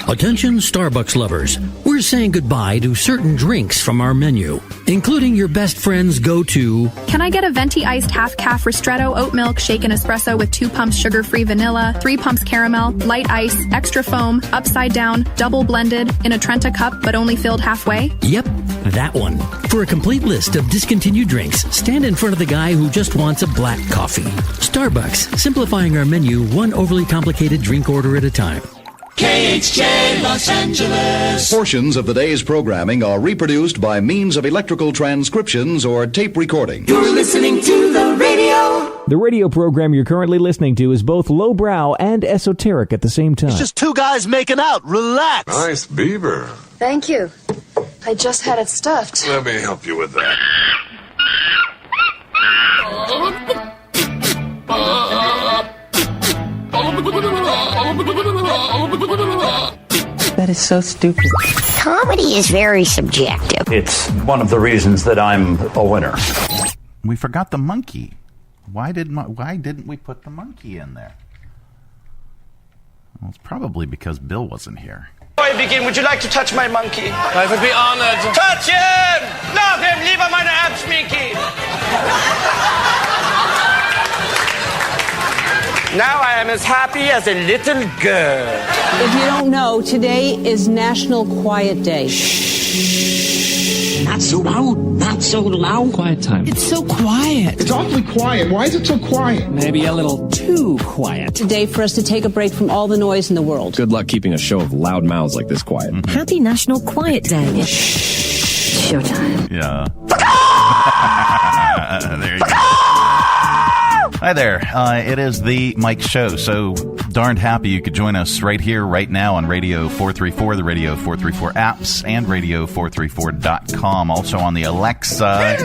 Attention Starbucks lovers. We're saying goodbye to certain drinks from our menu, including your best friend's go-to. Can I get a venti iced half-calf ristretto, oat milk, shaken espresso with 2 pumps sugar-free vanilla, 3 pumps caramel, light ice, extra foam, upside down, double blended, in a Trenta cup but only filled halfway? Yep, that one. For a complete list of discontinued drinks, stand in front of the guy who just wants a black coffee. Starbucks, simplifying our menu one overly complicated drink order at a time. KHJ Los Angeles. Portions of the day's programming are reproduced by means of electrical transcriptions or tape recording. You're listening to the radio. The radio program you're currently listening to is both lowbrow and esoteric at the same time. It's just 2 guys making out. Relax. Nice beaver. Thank you. I just had it stuffed. Let me help you with that. That is so stupid. Comedy is very subjective. It's one of the reasons that I'm a winner. We forgot the monkey. Why didn't we put the monkey in there? Well, it's probably because Bill wasn't here. Before I begin, would you like to touch my monkey? I would be honored. Touch him! Love him! Lieber meine Abschminky! Now I am as happy as a little girl. If you don't know, today is National Quiet Day. Not so loud, not so loud. Quiet time. It's so quiet. It's awfully quiet. Why is it so quiet? Maybe a little too quiet. It's a day for us to take a break from all the noise in the world. Good luck keeping a show of loud mouths like this quiet. Mm-hmm. Happy National Quiet Day. Showtime. Yeah. There you go. Hi there. It is the Mike Show. So darned happy you could join us right here, right now on Radio 434, the Radio 434 apps, and Radio434.com. Also on the Alexa.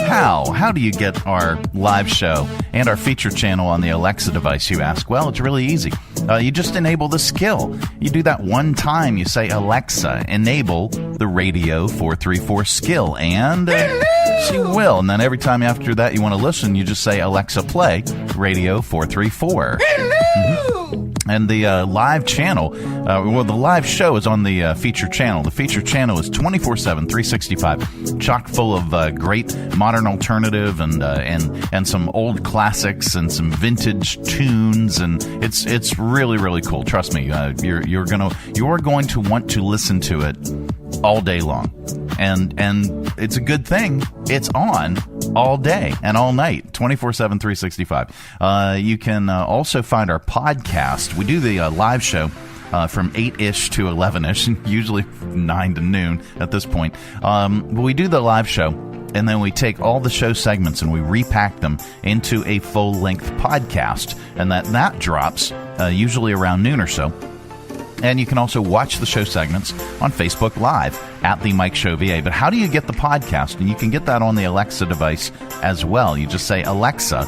How do you get our live show and our feature channel on the Alexa device, you ask? Well, it's really easy. You just enable the skill. You do that one time. You say, Alexa, enable the Radio 434 skill, and she will. And then every time after that you want to listen, you just say, Alexa, play Radio 434. And the live channel, the live show is on the feature channel. The feature channel is 24/7, 365, chock full of great modern alternative and some old classics and some vintage tunes, and it's really, really cool. Trust me, you're going to want to listen to it all day long, and it's a good thing. It's on all day and all night, 24/7, 365. You can also find our podcast. We do the live show from 8-ish to 11-ish, usually 9 to noon at this point. But we do the live show, and then we take all the show segments and we repack them into a full-length podcast, and that drops usually around noon or so. And you can also watch the show segments on Facebook Live at The Mike Show VA. But how do you get the podcast? And you can get that on the Alexa device as well. You just say, Alexa,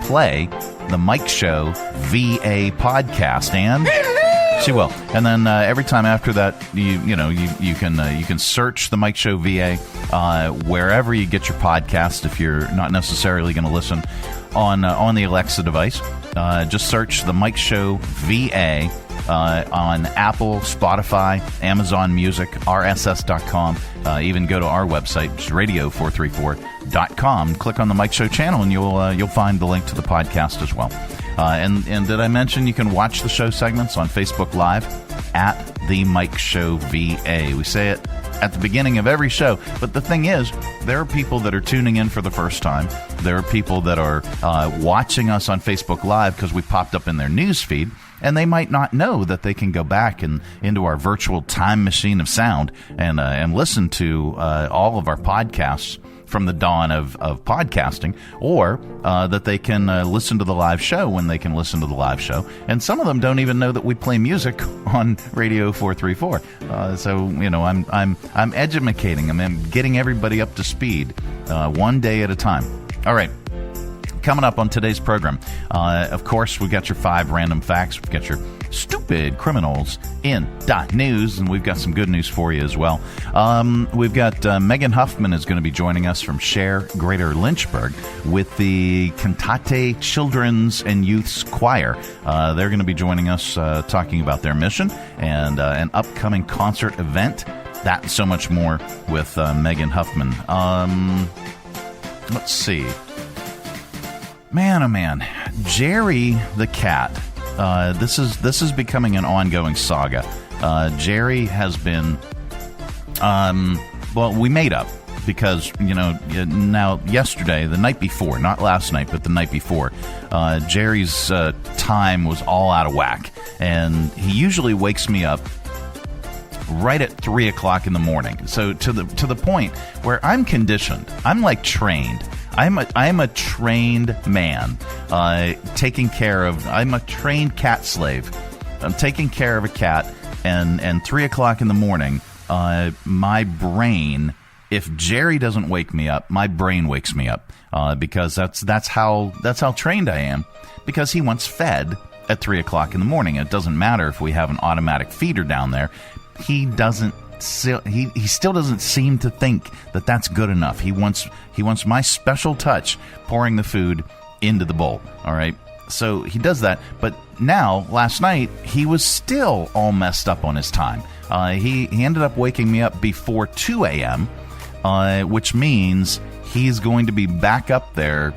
play The Mike Show VA podcast, and she will. And then every time after that, you can search The Mike Show VA wherever you get your podcast. If you're not necessarily going to listen on the Alexa device, just search The Mike Show VA. On Apple, Spotify, Amazon Music, RSS.com. Even go to our website, which is radio434.com. Click on the Mike Show channel, and you'll find the link to the podcast as well. And did I mention you can watch the show segments on Facebook Live at the Mike Show VA? We say it at the beginning of every show, but the thing is, there are people that are tuning in for the first time. There are people that are watching us on Facebook Live because we popped up in their news feed. And they might not know that they can go back and into our virtual time machine of sound and listen to all of our podcasts from the dawn of podcasting, or that they can listen to the live show when they can listen to the live show. And some of them don't even know that we play music on Radio 434. So I'm educating them and getting everybody up to speed one day at a time. All right. Coming up on today's program, of course, we've got your 5 random facts. We've got your stupid criminals in .news, and we've got some good news for you as well. We've got Megan Huffman is going to be joining us from SHARE Greater Lynchburg with the Cantate Children's and Youth's Choir. They're going to be joining us talking about their mission and an upcoming concert event. That and so much more with Megan Huffman. Let's see. Man, oh man. Jerry the cat. This is becoming an ongoing saga. Jerry has been... well, we made up because, now yesterday, the night before, not last night, but the night before, Jerry's time was all out of whack. And he usually wakes me up right at 3 o'clock in the morning. So to the point where I'm conditioned. I'm like trained. I'm a trained man, taking care of. I'm a trained cat slave. I'm taking care of a cat, and 3 o'clock in the morning, my brain. If Jerry doesn't wake me up, my brain wakes me up, because that's how trained I am. Because he wants fed at 3 o'clock in the morning. It doesn't matter if we have an automatic feeder down there. He still doesn't seem to think that that's good enough. He wants my special touch pouring the food into the bowl. All right. So he does that. But now, last night, he was still all messed up on his time. He ended up waking me up before 2 a.m., which means he's going to be back up there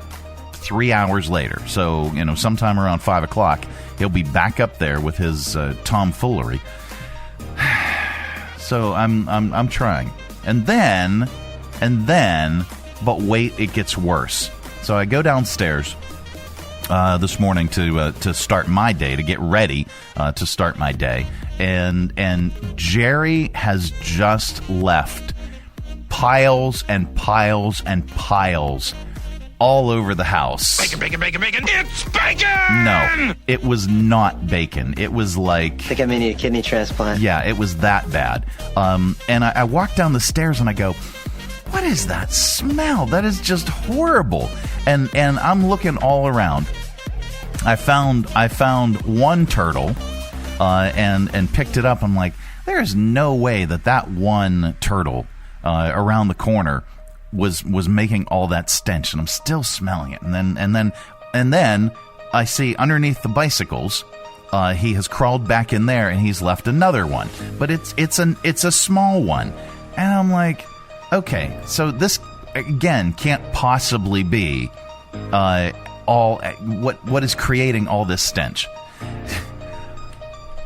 3 hours later. So, sometime around 5 o'clock, he'll be back up there with his tomfoolery. So I'm trying. And then, but wait, it gets worse. So I go downstairs this morning to start my day, to get ready to start my day. And Jerry has just left piles and piles and piles all over the house. Bacon, bacon, bacon, bacon. It's bacon! No, it was not bacon. It was like... I think I may need a kidney transplant. Yeah, it was that bad. And I walked down the stairs and I go, what is that smell? That is just horrible. And I'm looking all around. I found one turtle and picked it up. I'm like, there's no way that one turtle around the corner was making all that stench, and I'm still smelling it. And then I see underneath the bicycles, he has crawled back in there and he's left another one, but it's a small one, and I'm like, okay, so this again can't possibly be what is creating all this stench.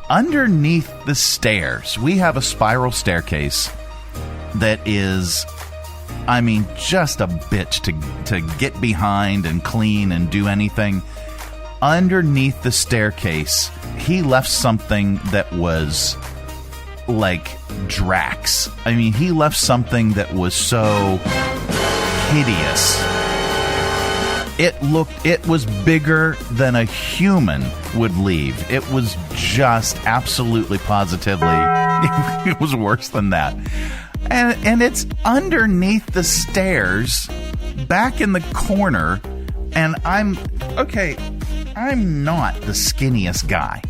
Underneath the stairs, we have a spiral staircase that is, I mean, just a bitch to get behind and clean and do anything. Underneath the staircase, he left something that was like Drax. I mean, he left something that was so hideous. It was bigger than a human would leave. It was just absolutely positively, it was worse than that. And it's underneath the stairs, back in the corner, and I'm not the skinniest guy.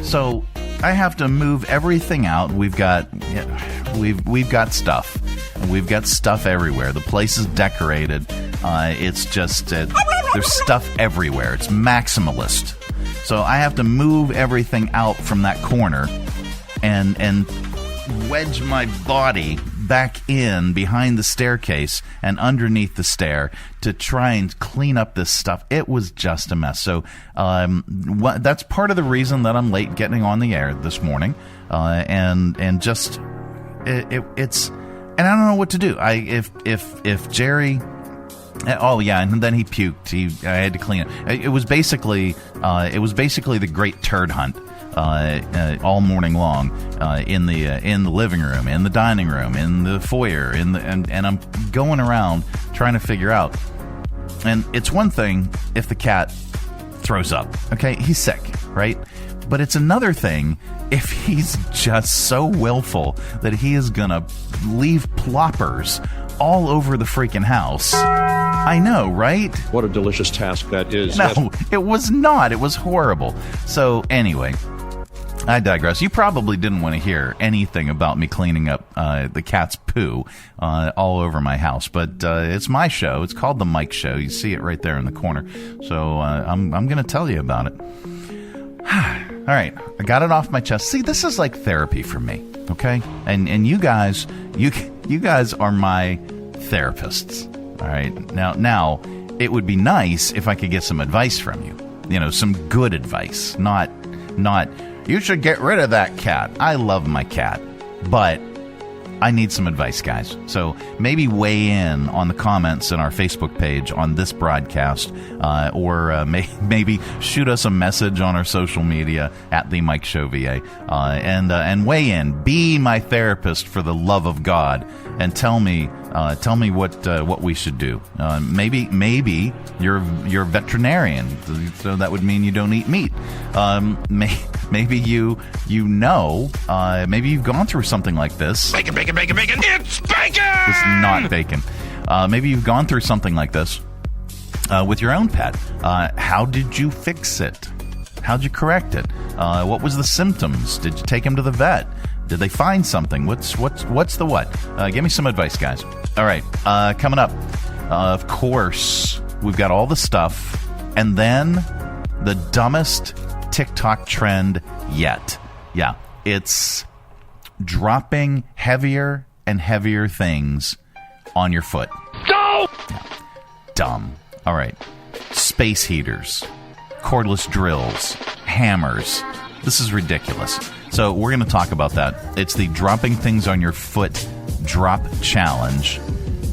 So I have to move everything out. We've got stuff. We've got stuff everywhere. The place is decorated. It's just there's stuff everywhere. It's maximalist. So I have to move everything out from that corner and wedge my body back in behind the staircase and underneath the stair to try and clean up this stuff. It was just a mess. So that's part of the reason that I'm late getting on the air this morning. And just it's, and I don't know what to do. If Jerry, oh yeah, and then he puked. I had to clean it. It was basically the great turd hunt. All morning long, in the living room, in the dining room, in the foyer, and I'm going around trying to figure out. And it's one thing if the cat throws up, okay, he's sick, right? But it's another thing if he's just so willful that he is gonna leave ploppers all over the freaking house. I know, right? What a delicious task that is. No, it was not. It was horrible. So anyway, I digress. You probably didn't want to hear anything about me cleaning up the cat's poo all over my house, but it's my show. It's called The Mike Show. You see it right there in the corner. So I'm going to tell you about it. All right, I got it off my chest. See, this is like therapy for me, okay? And you guys are my therapists. All right, now it would be nice if I could get some advice from you. Some good advice, not you should get rid of that cat. I love my cat, but I need some advice, guys. So maybe weigh in on the comments in our Facebook page on this broadcast, or maybe shoot us a message on our social media at The Mike Show VA, and weigh in. Be my therapist for the love of God, and tell me what we should do. Maybe you're a veterinarian, so that would mean you don't eat meat. Maybe maybe you've gone through something like this. Bacon, bacon, bacon, bacon. It's bacon! It's not bacon. Maybe you've gone through something like this with your own pet. How did you fix it? How'd you correct it? What was the symptoms? Did you take him to the vet? Did they find something? What's the what? Give me some advice, guys. All right, coming up, of course, we've got all the stuff, and then the dumbest TikTok trend yet. Yeah, it's dropping heavier and heavier things on your foot. No! Yeah. Dumb. All right. Space heaters, cordless drills, hammers. This is ridiculous. So we're going to talk about that. It's the dropping things on your foot drop challenge.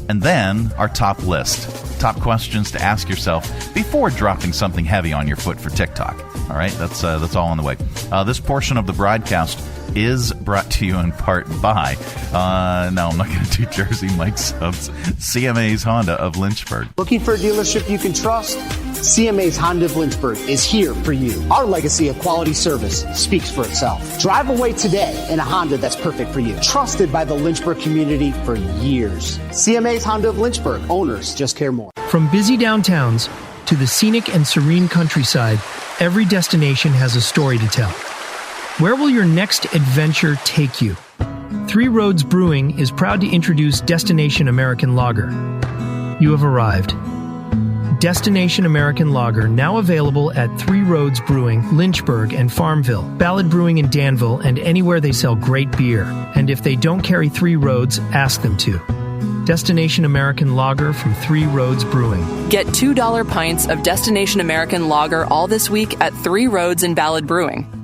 And then our top list. Top questions to ask yourself before dropping something heavy on your foot for TikTok. All right, that's all on the way. This portion of the broadcast is brought to you in part by, no, I'm not going to do Jersey Mike subs, CMA's Honda of Lynchburg. Looking for a dealership you can trust? CMA's Honda of Lynchburg is here for you. Our legacy of quality service speaks for itself. Drive away today in a Honda that's perfect for you. Trusted by the Lynchburg community for years. CMA's Honda of Lynchburg. Owners just care more. From busy downtowns to the scenic and serene countryside, every destination has a story to tell. Where will your next adventure take you? Three Roads Brewing is proud to introduce Destination American Lager. You have arrived. Destination American Lager, now available at Three Roads Brewing, Lynchburg, and Farmville, Ballard Brewing in Danville, and anywhere they sell great beer. And if they don't carry Three Roads, ask them to. Destination American Lager from Three Roads Brewing. Get $2 pints of Destination American Lager all this week at Three Roads in Ballard Brewing.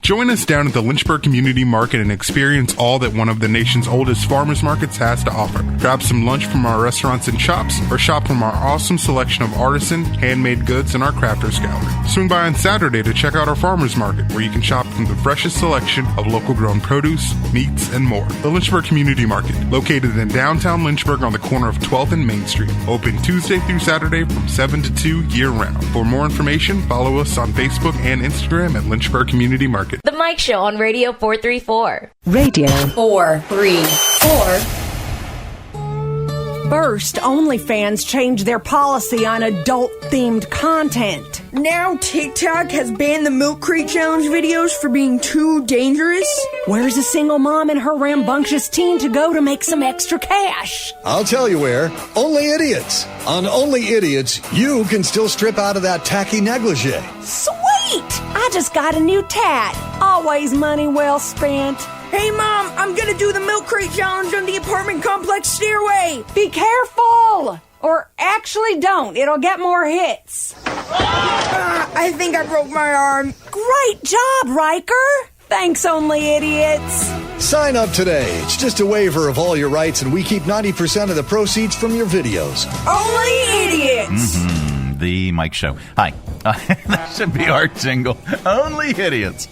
Join us down at the Lynchburg Community Market and experience all that one of the nation's oldest farmers markets has to offer. Grab some lunch from our restaurants and shops, or shop from our awesome selection of artisan, handmade goods in our crafters gallery. Swing by on Saturday to check out our farmers market, where you can shop from the freshest selection of local grown produce, meats, and more. The Lynchburg Community Market, located in downtown Lynchburg on the corner of 12th and Main Street. Open Tuesday through Saturday from 7 to 2 year-round. For more information, follow us on Facebook and Instagram at Lynchburg Community Market. The Mike Show on Radio 434. Radio 434. First, OnlyFans changed their policy on adult-themed content. Now TikTok has banned the Milk Crate Challenge videos for being too dangerous. Where's a single mom and her rambunctious teen to go to make some extra cash? I'll tell you where. Only Idiots. On Only Idiots, you can still strip out of that tacky negligee. Sweet! I just got a new tat. Always money well spent. Hey, Mom, I'm going to do the Milk Crate Challenge on the apartment complex stairway. Be careful! Or actually don't. It'll get more hits. I think I broke my arm. Great job, Riker. Thanks, Only Idiots. Sign up today. It's just a waiver of all your rights, and we keep 90% of the proceeds from your videos. Only Idiots. Mm-hmm. The Mike Show. Hi. That should be our jingle. Only Idiots.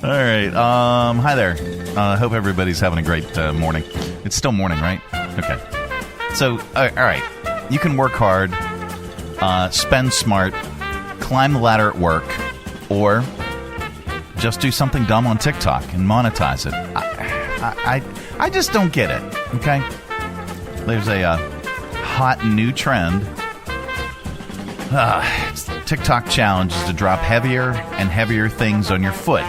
All right. Hi there. Hope everybody's having a great morning. It's still morning, right? Okay. So, all right. You can work hard, spend smart, climb the ladder at work, or just do something dumb on TikTok and monetize it. I just don't get it. Okay. There's a hot new trend. TikTok challenge is to drop heavier and heavier things on your foot.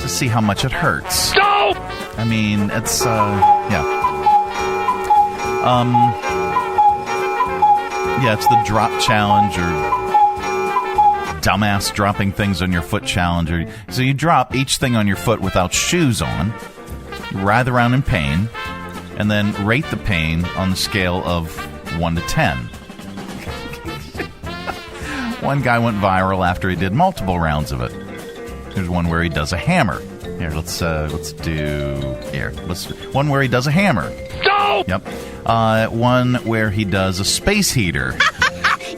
to see how much it hurts. No! I mean, it's, yeah. Yeah, it's the drop challenge or dumbass dropping things on your foot challenge. So you drop each thing on your foot without shoes on, writhe around in pain, and then rate the pain on the scale of 1 to 10. One guy went viral after he did multiple rounds of it. There's one where he does a hammer. Here, let's do here. One where he does a hammer. No! Yep. One where he does a space heater.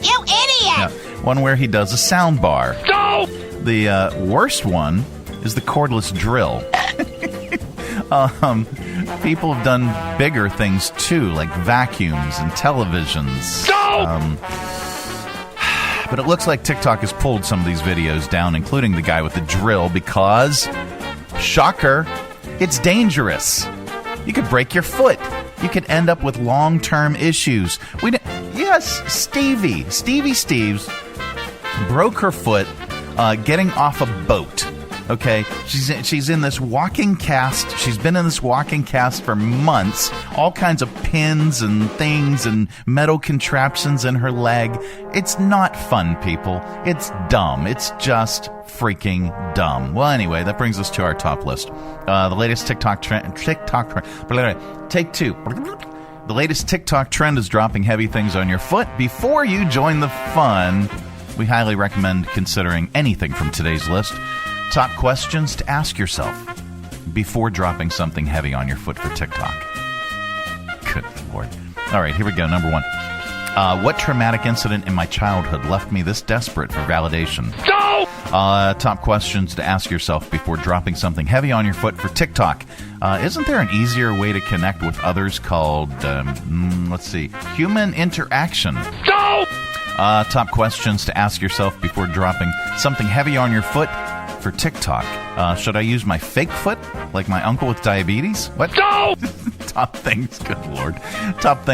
You idiot! Yeah. One where he does a sound bar. No! The worst one is the cordless drill. People have done bigger things too, like vacuums and televisions. No! But it looks like TikTok has pulled some of these videos down, including the guy with the drill, because, shocker, it's dangerous. You could break your foot. You could end up with long-term issues. Yes, Stevie Steves broke her foot getting off a boat. Okay, she's in this walking cast. She's been in this walking cast for months. All kinds of pins and things and metal contraptions in her leg. It's not fun, people. It's dumb. It's just freaking dumb. Well, anyway, that brings us to our top list. The latest TikTok trend. Take two. The latest TikTok trend is dropping heavy things on your foot. Before you join the fun, we highly recommend considering anything from today's list. Top questions to ask yourself before dropping something heavy on your foot for TikTok. Good Lord. All right, here we go. Number 1. What traumatic incident in my childhood left me this desperate for validation? No! Top questions to ask yourself before dropping something heavy on your foot for TikTok. Isn't there an easier way to connect with others called, human interaction? No! Top questions to ask yourself before dropping something heavy on your foot for TikTok. Should I use my fake foot like my uncle with diabetes? What? No! Top things, good Lord. Top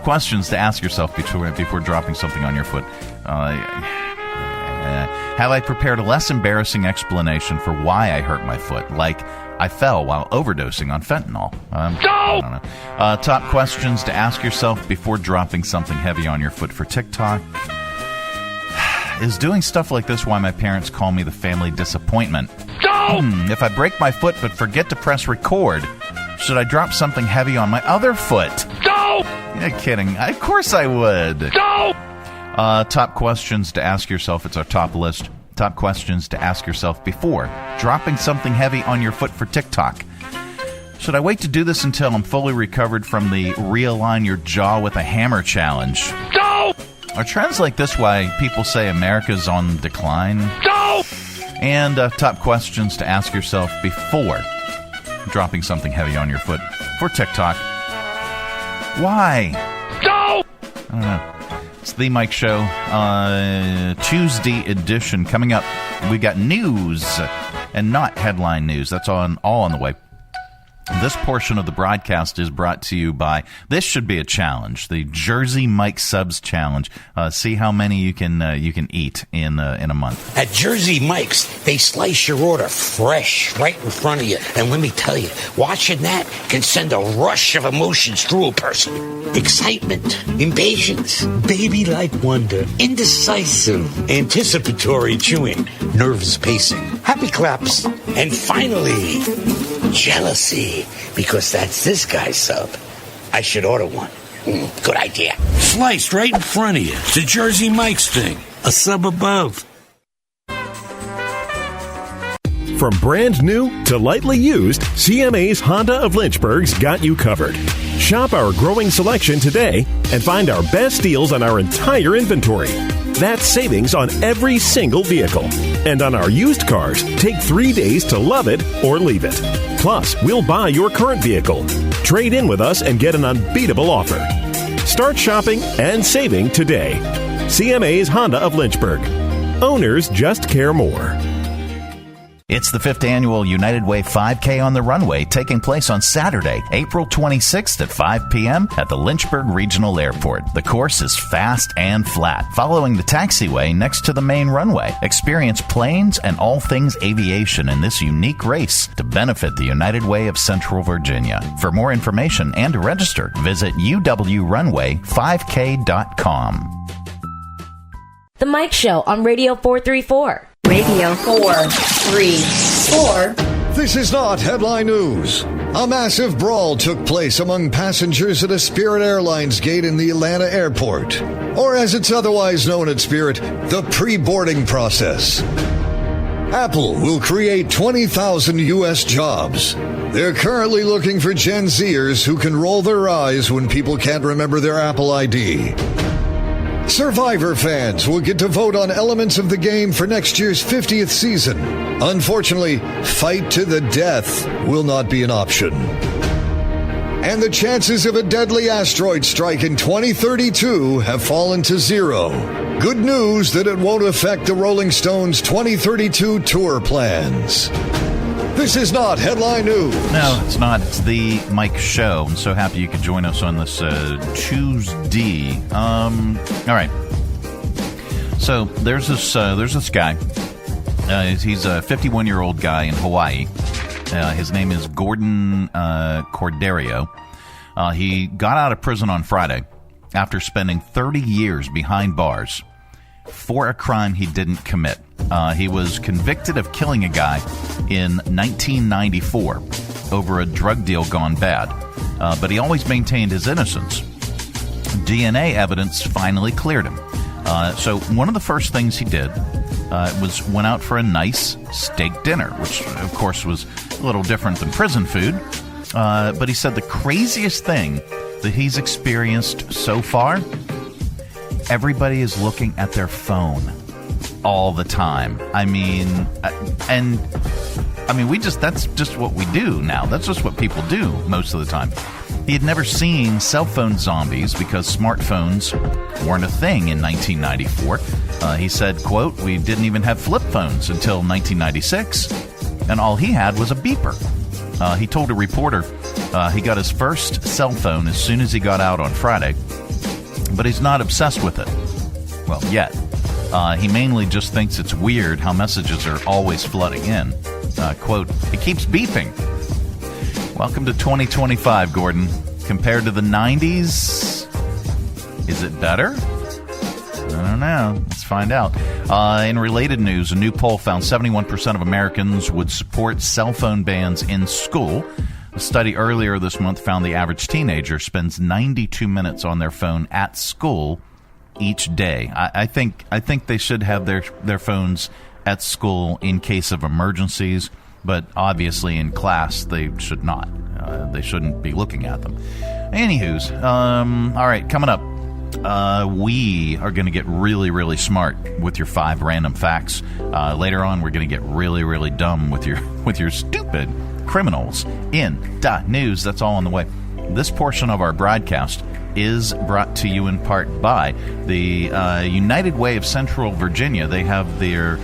questions to ask yourself before dropping something on your foot. Have I prepared a less embarrassing explanation for why I hurt my foot? Like, I fell while overdosing on fentanyl. I don't know. Top questions to ask yourself before dropping something heavy on your foot for TikTok. Is doing stuff like this why my parents call me the family disappointment? No! If I break my foot but forget to press record, should I drop something heavy on my other foot? No! You're kidding. Of course I would. No! Top questions to ask yourself. It's our top list. Top questions to ask yourself before dropping something heavy on your foot for TikTok. Should I wait to do this until I'm fully recovered from the realign your jaw with a hammer challenge? No! Are trends like this why people say America's on decline? No! And top questions to ask yourself before dropping something heavy on your foot for TikTok. Why? No! I don't know. It's The Mike Show, Tuesday edition. Coming up, we got news and not headline news. That's all on the way. This portion of the broadcast is brought to you by, this should be a challenge, the Jersey Mike Subs Challenge. See how many you can eat in a month. At Jersey Mike's, they slice your order fresh right in front of you. And let me tell you, watching that can send a rush of emotions through a person. Excitement, impatience, baby-like wonder, indecisive, anticipatory chewing, nerves pacing, happy claps, and finally, jealousy. Because that's this guy's sub. I should order one. Good idea. Sliced right in front of you. The Jersey Mike's thing. A sub above. From brand new to lightly used, CMA's Honda of Lynchburg's got you covered. Shop our growing selection today and find our best deals on our entire inventory. That's savings on every single vehicle. And on our used cars, take 3 days to love it or leave it. Plus, we'll buy your current vehicle. Trade in with us and get an unbeatable offer. Start shopping and saving today. CMA's Honda of Lynchburg. Owners just care more. It's the 5th annual United Way 5K on the Runway, taking place on Saturday, April 26th at 5 p.m. at the Lynchburg Regional Airport. The course is fast and flat, following the taxiway next to the main runway. Experience planes and all things aviation in this unique race to benefit the United Way of Central Virginia. For more information and to register, visit uwrunway5k.com. The Mike Show on Radio 434. Radio 434. This is not headline news. A massive brawl took place among passengers at a Spirit Airlines gate in the Atlanta airport, or as it's otherwise known at Spirit, the pre-boarding process. Apple will create 20,000 U.S. jobs. They're currently looking for Gen Zers who can roll their eyes when people can't remember their Apple ID. Survivor fans will get to vote on elements of the game for next year's 50th season. Unfortunately, fight to the death will not be an option. And the chances of a deadly asteroid strike in 2032 have fallen to 0. Good news that it won't affect the Rolling Stones' 2032 tour plans. This is not headline news. No, it's not. It's the Mike Show. I'm so happy you could join us on this Tuesday. All right. So there's this guy. He's a 51-year-old guy in Hawaii. His name is Gordon Corderio. He got out of prison on Friday after spending 30 years behind bars for a crime he didn't commit. He was convicted of killing a guy in 1994 over a drug deal gone bad, but he always maintained his innocence. DNA evidence finally cleared him. So one of the first things he did was went out for a nice steak dinner, which, of course, was a little different than prison food. But he said the craziest thing that he's experienced so far, everybody is looking at their phone all the time. That's just what we do now. That's just what people do most of the time. He had never seen cell phone zombies because smartphones weren't a thing in 1994. He said, quote, "We didn't even have flip phones until 1996, and all he had was a beeper." He told a reporter he got his first cell phone as soon as he got out on Friday, but he's not obsessed with it. Well, yet. He mainly just thinks it's weird how messages are always flooding in. Quote, "It keeps beeping." Welcome to 2025, Gordon. Compared to the 90s, is it better? I don't know. Let's find out. In related news, a new poll found 71% of Americans would support cell phone bans in school. A study earlier this month found the average teenager spends 92 minutes on their phone at school each day. I think they should have their phones at school in case of emergencies, but obviously in class they should not. They shouldn't be looking at them. Anywho's, all right, coming up, we are going to get really, really smart with your 5 random facts. Later on, we're going to get really, really dumb with your stupid criminals in .news. That's all on the way. This portion of our broadcast is brought to you in part by the United Way of Central Virginia. They have their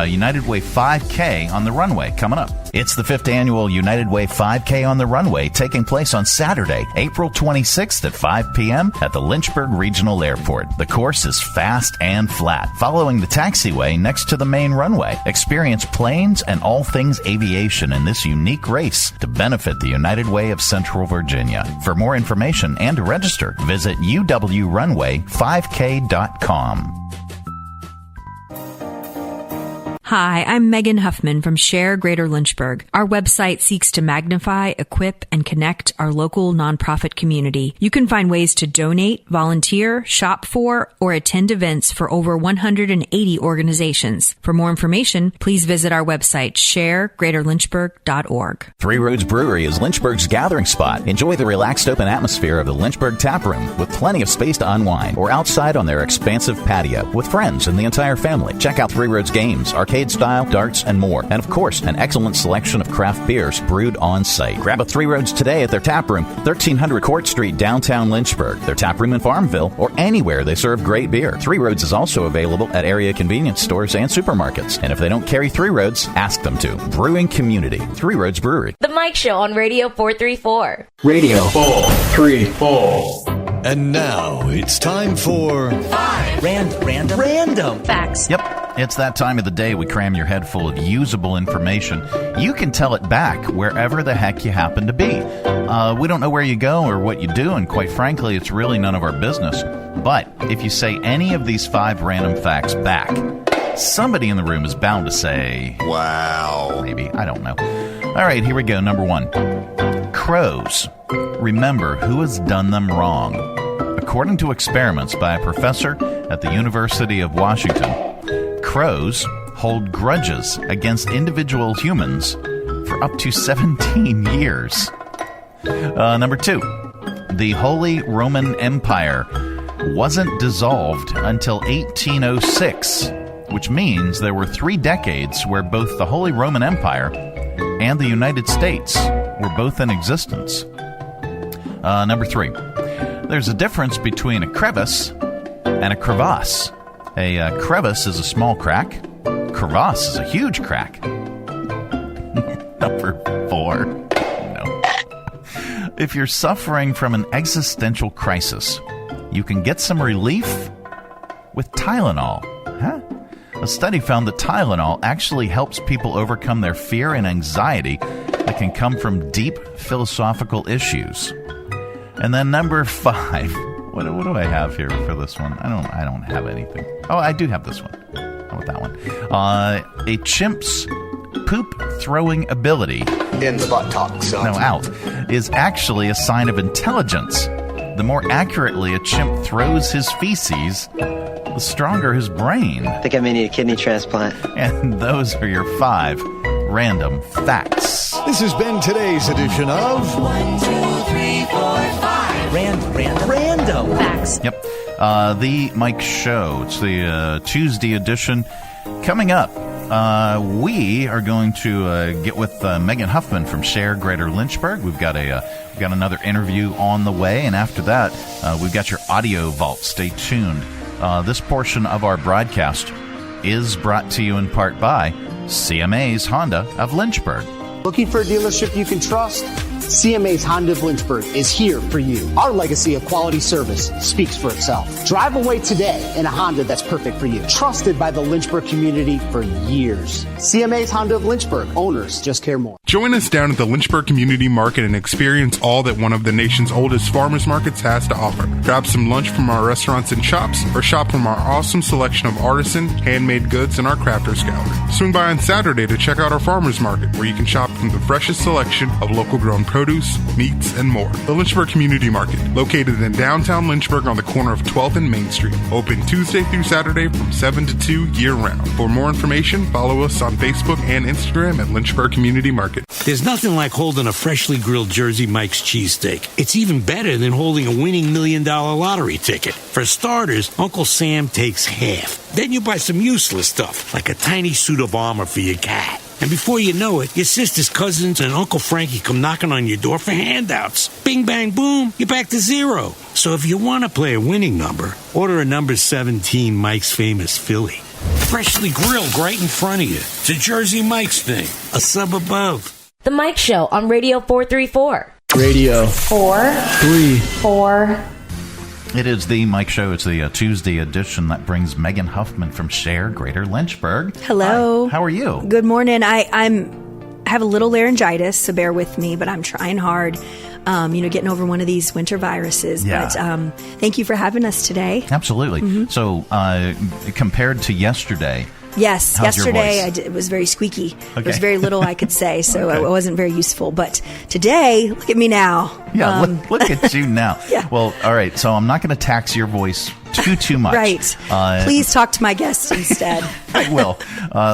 United Way 5K on the runway coming up. It's the 5th annual United Way 5K on the runway, taking place on Saturday, April 26th at 5 p.m. at the Lynchburg Regional Airport. The course is fast and flat, following the taxiway next to the main runway. Experience planes and all things aviation in this unique race to benefit the United Way of Central Virginia. For more information and to register, visit uwrunway5k.com. Hi, I'm Megan Huffman from SHARE Greater Lynchburg. Our website seeks to magnify, equip, and connect our local nonprofit community. You can find ways to donate, volunteer, shop for, or attend events for over 180 organizations. For more information, please visit our website, sharegreaterlynchburg.org. Three Roads Brewery is Lynchburg's gathering spot. Enjoy the relaxed open atmosphere of the Lynchburg Tap Room with plenty of space to unwind, or outside on their expansive patio with friends and the entire family. Check out Three Roads games, arcade arcade style, darts, and more. And of course, an excellent selection of craft beers brewed on site. Grab a Three Roads today at their tap room, 1300 Court Street, downtown Lynchburg, their tap room in Farmville, or anywhere they serve great beer. Three Roads is also available at area convenience stores and supermarkets. And if they don't carry Three Roads, ask them to. Brewing community, Three Roads Brewery. The Mike Show on Radio 434. Radio 434. And now it's time for Random Facts. Yep, it's that time of the day we cram your head full of usable information. You can tell it back wherever the heck you happen to be. We don't know where you go or what you do, and quite frankly, it's really none of our business. But if you say any of these 5 random facts back, somebody in the room is bound to say, wow. Maybe, I don't know. All right, here we go. Number 1. Crows. Remember who has done them wrong. According to experiments by a professor at the University of Washington, crows hold grudges against individual humans for up to 17 years. Number 2. The Holy Roman Empire wasn't dissolved until 1806, which means there were 3 decades where both the Holy Roman Empire and the United States were both in existence. Number 3. There's a difference between a crevice and a crevasse. A crevice is a small crack. Crevasse is a huge crack. Number 4. No. If you're suffering from an existential crisis, you can get some relief with Tylenol. Huh? A study found that Tylenol actually helps people overcome their fear and anxiety that can come from deep philosophical issues. And then number 5. What do I have here for this one? I don't have anything. Oh, I do have this one. How about that one? A chimp's poop-throwing ability in the buttocks. Out is actually a sign of intelligence. The more accurately a chimp throws his feces, the stronger his brain. I think I may need a kidney transplant. And those are your 5 random facts. This has been today's edition of 1, 2, 3, 4, 5. Random Facts. Yep. The Mike Show. It's the Tuesday edition. Coming up, we are going to get with Megan Huffman from SHARE Greater Lynchburg. We've got another interview on the way, and after that, we've got your audio vault. Stay tuned. This portion of our broadcast is brought to you in part by CMA's Honda of Lynchburg. Looking for a dealership you can trust? CMA's Honda of Lynchburg is here for you. Our legacy of quality service speaks for itself. Drive away today in a Honda that's perfect for you. Trusted by the Lynchburg community for years. CMA's Honda of Lynchburg. Owners just care more. Join us down at the Lynchburg Community Market and experience all that one of the nation's oldest farmers markets has to offer. Grab some lunch from our restaurants and shops, or shop from our awesome selection of artisan, handmade goods and our crafters gallery. Swing by on Saturday to check out our farmers market, where you can shop from the freshest selection of local grown produce, meats, and more. The Lynchburg Community Market, located in downtown Lynchburg on the corner of 12th and Main Street. Open Tuesday through Saturday from 7 to 2 year-round. For more information, follow us on Facebook and Instagram at Lynchburg Community Market. There's nothing like holding a freshly grilled Jersey Mike's cheesesteak. It's even better than holding a winning $1 million lottery ticket. For starters, Uncle Sam takes half. Then you buy some useless stuff, like a tiny suit of armor for your cat. And before you know it, your sister's cousins and Uncle Frankie come knocking on your door for handouts. Bing, bang, boom, you're back to zero. So if you want to play a winning number, order a number 17 Mike's Famous Philly. Freshly grilled right in front of you. It's a Jersey Mike's thing, a sub above. The Mike Show on Radio 434. Radio 434. It is the Mike Show. It's the Tuesday edition that brings Megan Huffman from SHARE Greater Lynchburg. Hello. Hi. How are you? Good morning. I have a little laryngitis, so bear with me, but I'm trying hard. Getting over one of these winter viruses. Yeah. But thank you for having us today. Absolutely. Mm-hmm. So compared to yesterday. Yes, yesterday it was very squeaky. Okay. There was very little I could say, so it wasn't very useful. But today, look at me now. Yeah, look at you now. Yeah. Well, all right, so I'm not going to tax your voice too much. Right. Please talk to my guests instead. I will.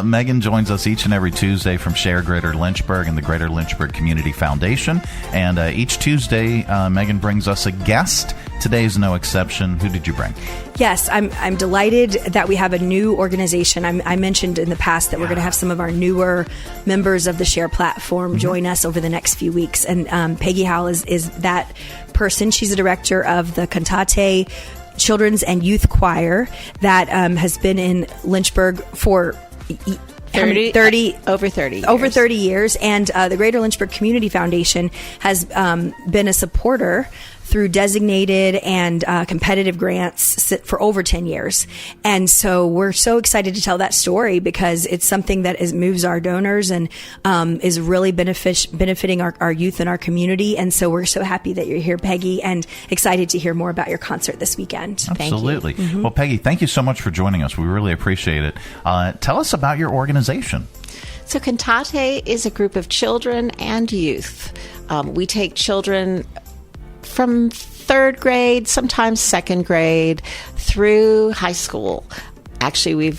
Megan joins us each and every Tuesday from SHARE Greater Lynchburg and the Greater Lynchburg Community Foundation. And each Tuesday, Megan brings us a guest. Today's no exception. Who did you bring? Yes, I'm delighted that we have a new organization. I mentioned in the past that we're going to have some of our newer members of the SHARE platform join us over the next few weeks. And Peggy Howell is that person. She's the director of the Cantate Children's and Youth Choir that has been in Lynchburg for 30 years. And the Greater Lynchburg Community Foundation has been a supporter through designated and competitive grants for over 10 years. And so we're so excited to tell that story because it's something that moves our donors and is really benefiting our youth and our community. And so we're so happy that you're here, Peggy, and excited to hear more about your concert this weekend. Absolutely. Thank you. Well, Peggy, thank you so much for joining us. We really appreciate it. Tell us about your organization. So Cantate is a group of children and youth. We take children from third grade, sometimes second grade, through high school. Actually,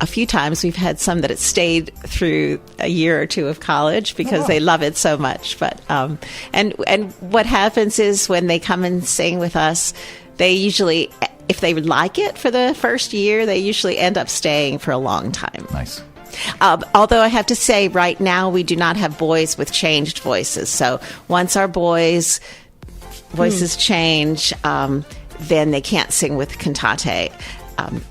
a few times we've had some that have stayed through a year or two of college because they love it so much. But and what happens is when they come and sing with us, they usually, if they like it for the first year, they usually end up staying for a long time. Nice. Although I have to say, right now we do not have boys with changed voices. So once our boys' voices change, then they can't sing with Cantate.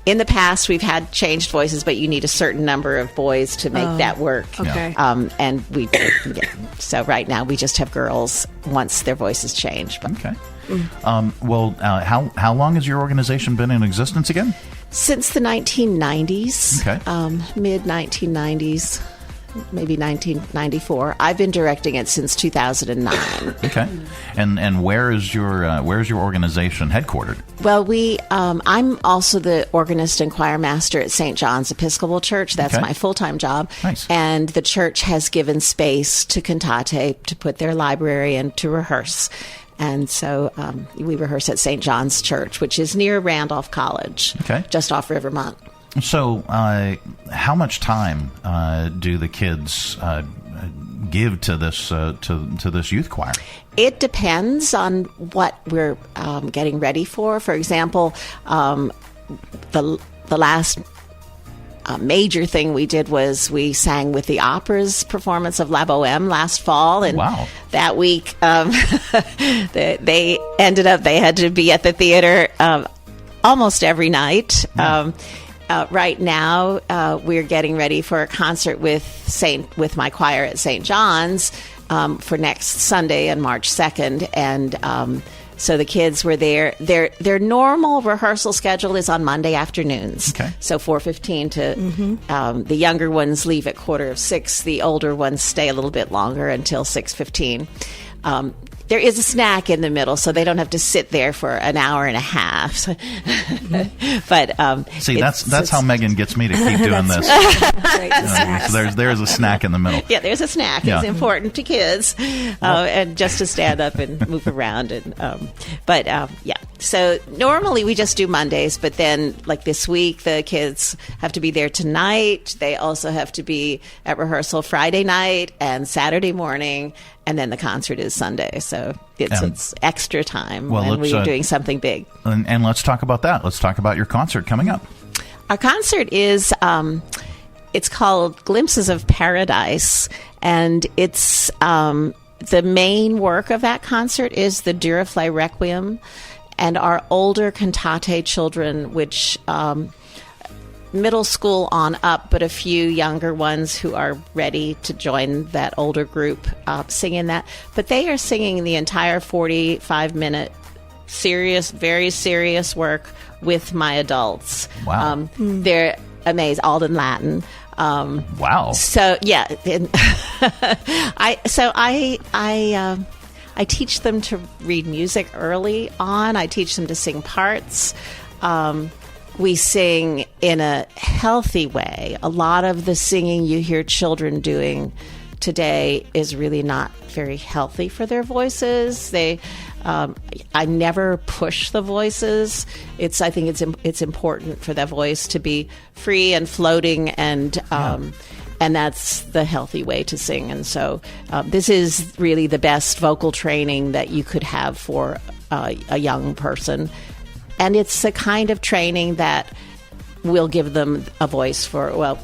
In the past, we've had changed voices, but you need a certain number of boys to make that work. Okay. And so right now we just have girls once their voices change. But. Okay. Well, how long has your organization been in existence again? Since the 1990s. Okay. Mid-1990s. Maybe 1994. I've been directing it since 2009. Okay, and where is your organization headquartered? Well, I'm also the organist and choir master at St. John's Episcopal Church. That's my full-time job. Nice. And the church has given space to Cantate to put their library and to rehearse. And so we rehearse at St. John's Church, which is near Randolph College, just off Rivermont. So, how much time do the kids give to this to this youth choir? It depends on what we're getting ready for. For example, the last major thing we did was we sang with the opera's performance of La Boheme last fall, and that week they had to be at the theater almost every night. Right now, we're getting ready for a concert with my choir at St. John's for next Sunday on March 2nd, and so the kids were there. Their normal rehearsal schedule is on Monday afternoons. Okay. So 4:15 to the younger ones leave at 5:45. The older ones stay a little bit longer until 6:15. There is a snack in the middle, so they don't have to sit there for an hour and a half. But see, that's how Megan gets me to keep doing this. So there's a snack in the middle. Yeah, there's a snack. Yeah. It's important to kids, and just to stand up and move around. And yeah. So normally we just do Mondays, but then like this week, the kids have to be there tonight. They also have to be at rehearsal Friday night and Saturday morning. And then the concert is Sunday, so it's extra time when we're doing something big. And let's talk about that. Let's talk about your concert coming up. Our concert is, it's called Glimpses of Paradise, and it's the main work of that concert is the Duraflay Requiem, and our older Cantate children, which middle school on up, but a few younger ones who are ready to join that older group singing that. But they are singing the entire 45-minute very serious work with my adults. Wow. They're amazing, all in Latin. Wow. So yeah, I teach them to read music early on. I teach them to sing parts. We sing in a healthy way. A lot of the singing you hear children doing today is really not very healthy for their voices. I never push the voices. I think it's important for that voice to be free and floating, and that's the healthy way to sing. And so this is really the best vocal training that you could have for a young person. And it's a kind of training that will give them a voice for,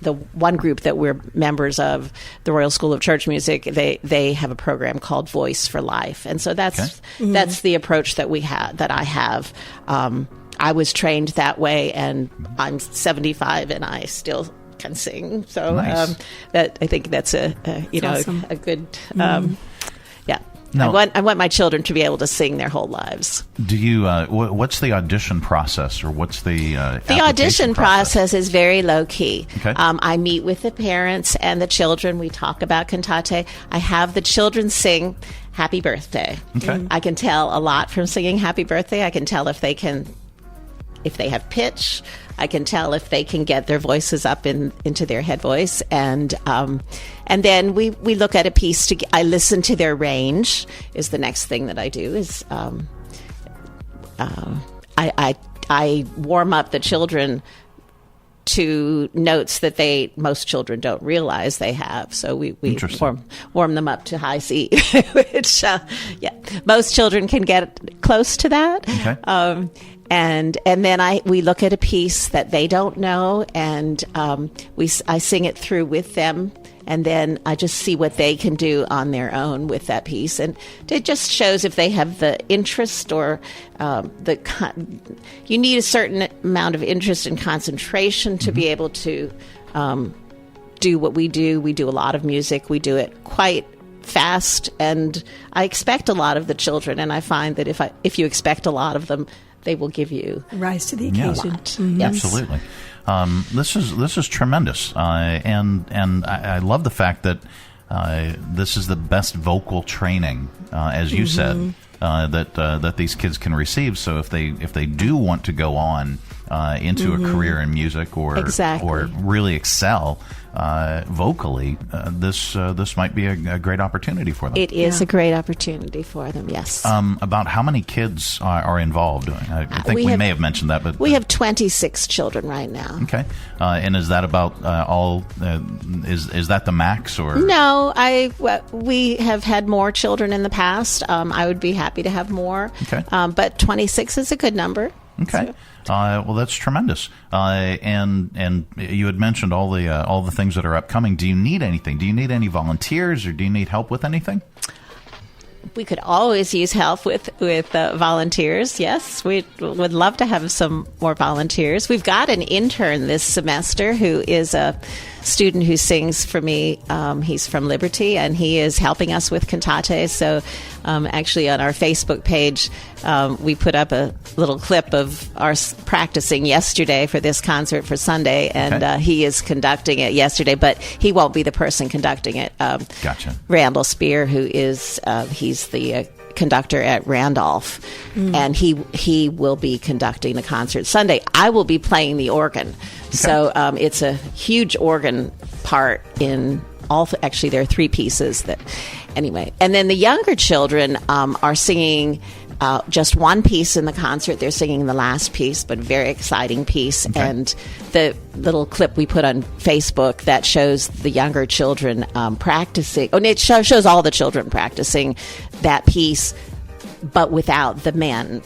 the one group that we're members of, the Royal School of Church Music, they have a program called Voice for Life. And so that's the approach that I have. I was trained that way, and I'm 75 and I still can sing. So nice. I think that's awesome. A good Now, I want my children to be able to sing their whole lives. Do you? What's the audition process, or what's the audition process is very low key. Okay. I meet with the parents and the children. We talk about Cantate. I have the children sing Happy Birthday. Okay. I can tell a lot from singing Happy Birthday. I can tell if they have pitch. I can tell if they can get their voices up into their head voice, and then we look at a piece. I listen to their range. Is the next thing that I do is I warm up the children to notes that most children don't realize they have. So we warm them up to high C, which most children can get close to that. Okay. And then we look at a piece that they don't know, and I sing it through with them, and then I just see what they can do on their own with that piece, and it just shows if they have the interest or you need a certain amount of interest and concentration to be able to do what we do. We do a lot of music. We do it quite fast, and I expect a lot of the children, and I find that if you expect a lot of them, they will give you rise to the occasion. Mm-hmm. Yes. Absolutely. This is tremendous, and I love the fact that this is the best vocal training, as you said, that these kids can receive. So if they do want to go on into a career in music or really excel vocally, this might be a great opportunity for them. It is a great opportunity for them. Yes. About how many kids are involved? I think we may have mentioned that, but we have 26 children right now. Okay, and is that about all? Is that the max, or no? We have had more children in the past. I would be happy to have more. Okay, but 26 is a good number. Okay. So. Well, that's tremendous. And you had mentioned all the things that are upcoming. Do you need anything? Do you need any volunteers, or do you need help with anything? We could always use help with volunteers. Yes, we would love to have some more volunteers. We've got an intern this semester who is a student who sings for me. He's from Liberty, and he is helping us with Cantate. So actually on our Facebook page, we put up a little clip of our practicing yesterday for this concert for Sunday, and he is conducting it yesterday, but he won't be the person conducting it. Gotcha. Randall Spear, who is he's the conductor at Randolph, and he will be conducting the concert Sunday. I will be playing the organ. So it's a huge organ part in all. Actually, there are three pieces that. Anyway, and then the younger children are singing just one piece in the concert. They're singing the last piece, but a very exciting piece. Okay. And the little clip we put on Facebook that shows the younger children practicing. Oh, it shows all the children practicing that piece, but without the men.